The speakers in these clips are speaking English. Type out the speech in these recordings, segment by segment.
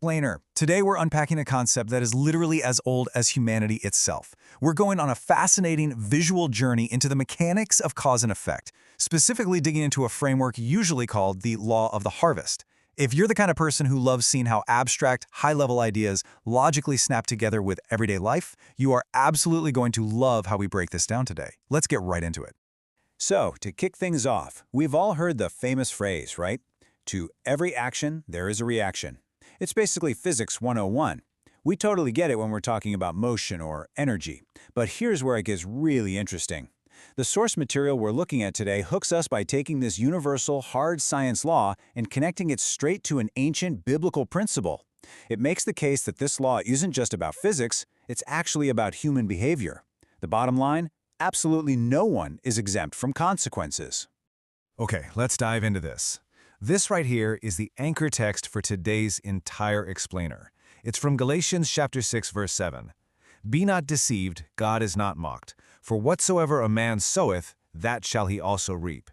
Explainer. Today we're unpacking a concept that is literally as old as humanity itself. We're going on a fascinating visual journey into the mechanics of cause and effect, specifically digging into a framework usually called the law of the harvest. If you're the kind of person who loves seeing how abstract, high-level ideas logically snap together with everyday life, you are absolutely going to love how we break this down today. Let's get right into it. So, to kick things off, we've all heard the famous phrase, right? To every action, there is a reaction. It's basically physics 101. We totally get it when we're talking about motion or energy. But here's where it gets really interesting. The source material we're looking at today hooks us by taking this universal, hard science law and connecting it straight to an ancient biblical principle. It makes the case that this law isn't just about physics, it's actually about human behavior. The bottom line? Absolutely no one is exempt from consequences. Okay, let's dive into this. This right here is the anchor text for today's entire explainer. It's from Galatians chapter 6, verse 7. Be not deceived, God is not mocked. For whatsoever a man soweth, that shall he also reap.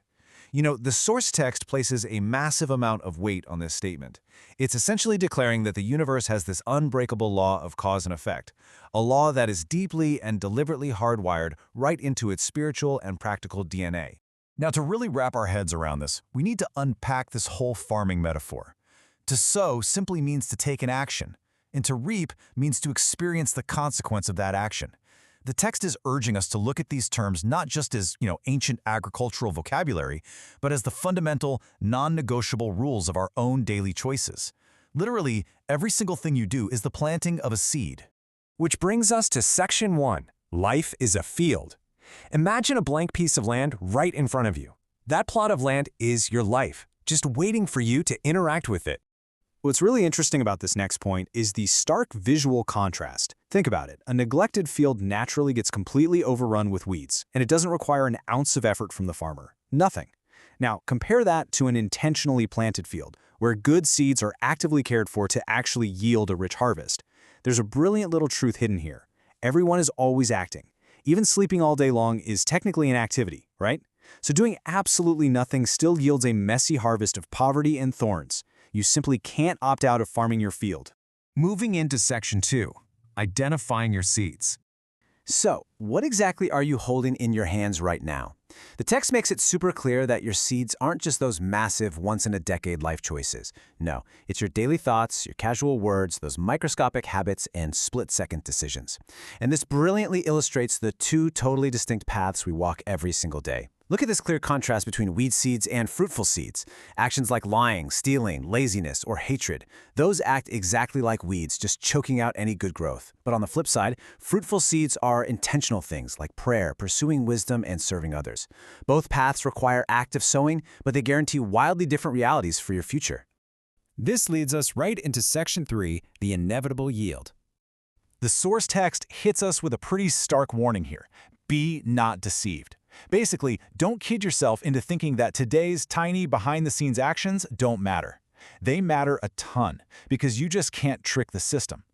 You know, the source text places a massive amount of weight on this statement. It's essentially declaring that the universe has this unbreakable law of cause and effect, a law that is deeply and deliberately hardwired right into its spiritual and practical DNA. Now, to really wrap our heads around this, we need to unpack this whole farming metaphor. To sow simply means to take an action, and to reap means to experience the consequence of that action. The text is urging us to look at these terms not just as, ancient agricultural vocabulary, but as the fundamental, non-negotiable rules of our own daily choices. Literally, every single thing you do is the planting of a seed. Which brings us to Section 1, Life is a Field. Imagine a blank piece of land right in front of you. That plot of land is your life, just waiting for you to interact with it. What's really interesting about this next point is the stark visual contrast. Think about it. A neglected field naturally gets completely overrun with weeds, and it doesn't require an ounce of effort from the farmer. Nothing. Now, compare that to an intentionally planted field, where good seeds are actively cared for to actually yield a rich harvest. There's a brilliant little truth hidden here. Everyone is always acting. Even sleeping all day long is technically an activity, right? So doing absolutely nothing still yields a messy harvest of poverty and thorns. You simply can't opt out of farming your field. Moving into Section 2, Identifying your seeds. So, what exactly are you holding in your hands right now? The text makes it super clear that your seeds aren't just those massive, once-in-a-decade life choices. No, it's your daily thoughts, your casual words, those microscopic habits, and split-second decisions. And this brilliantly illustrates the two totally distinct paths we walk every single day. Look at this clear contrast between weed seeds and fruitful seeds. Actions like lying, stealing, laziness, or hatred, those act exactly like weeds, just choking out any good growth. But on the flip side, fruitful seeds are intentional things like prayer, pursuing wisdom, and serving others. Both paths require active sowing, but they guarantee wildly different realities for your future. This leads us right into Section 3, The Inevitable Yield. The source text hits us with a pretty stark warning here. Be not deceived. Basically, don't kid yourself into thinking that today's tiny behind-the-scenes actions don't matter. They matter a ton, because you just can't trick the system.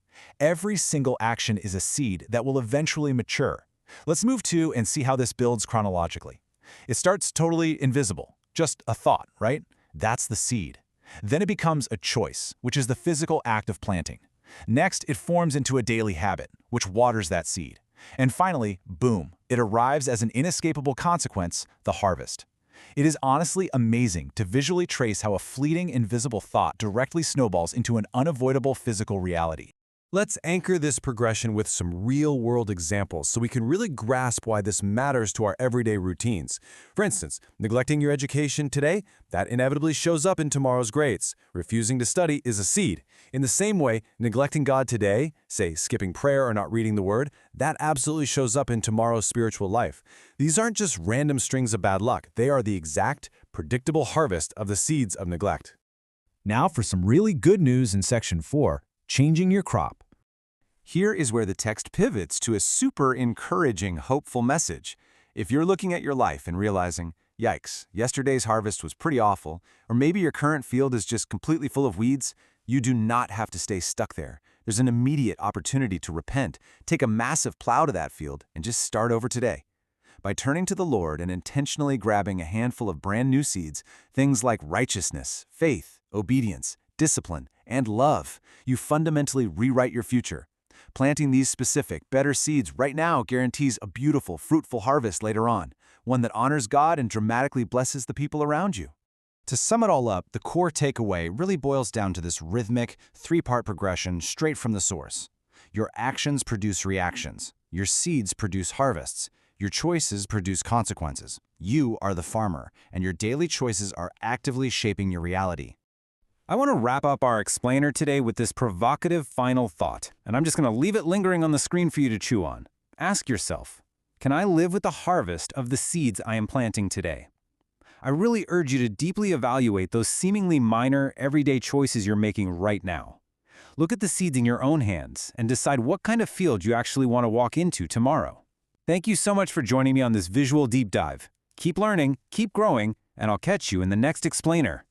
Every single action is a seed that will eventually mature. Let's move to and see how this builds chronologically. It starts totally invisible, just a thought, right? That's the seed. Then it becomes a choice, which is the physical act of planting. Next, it forms into a daily habit, which waters that seed. And finally, boom, it arrives as an inescapable consequence, the harvest. It is honestly amazing to visually trace how a fleeting, invisible thought directly snowballs into an unavoidable physical reality. Let's anchor this progression with some real-world examples so we can really grasp why this matters to our everyday routines. For instance, neglecting your education today, that inevitably shows up in tomorrow's grades. Refusing to study is a seed. In the same way, neglecting God today, say skipping prayer or not reading the Word, that absolutely shows up in tomorrow's spiritual life. These aren't just random strings of bad luck. They are the exact, predictable harvest of the seeds of neglect. Now for some really good news in Section 4, Changing your crop. Here is where the text pivots to a super encouraging, hopeful message. If you're looking at your life and realizing, yikes, yesterday's harvest was pretty awful, or maybe your current field is just completely full of weeds, you do not have to stay stuck there. There's an immediate opportunity to repent, take a massive plow to that field, and just start over today. By turning to the Lord and intentionally grabbing a handful of brand new seeds, things like righteousness, faith, obedience, discipline, and love. You fundamentally rewrite your future. Planting these specific, better seeds right now guarantees a beautiful, fruitful harvest later on, one that honors God and dramatically blesses the people around you. To sum it all up, the core takeaway really boils down to this rhythmic, three-part progression straight from the source. Your actions produce reactions. Your seeds produce harvests. Your choices produce consequences. You are the farmer, and your daily choices are actively shaping your reality. I want to wrap up our explainer today with this provocative final thought, and I'm just going to leave it lingering on the screen for you to chew on. Ask yourself, can I live with the harvest of the seeds I am planting today? I really urge you to deeply evaluate those seemingly minor, everyday choices you're making right now. Look at the seeds in your own hands and decide what kind of field you actually want to walk into tomorrow. Thank you so much for joining me on this visual deep dive. Keep learning, keep growing, and I'll catch you in the next explainer.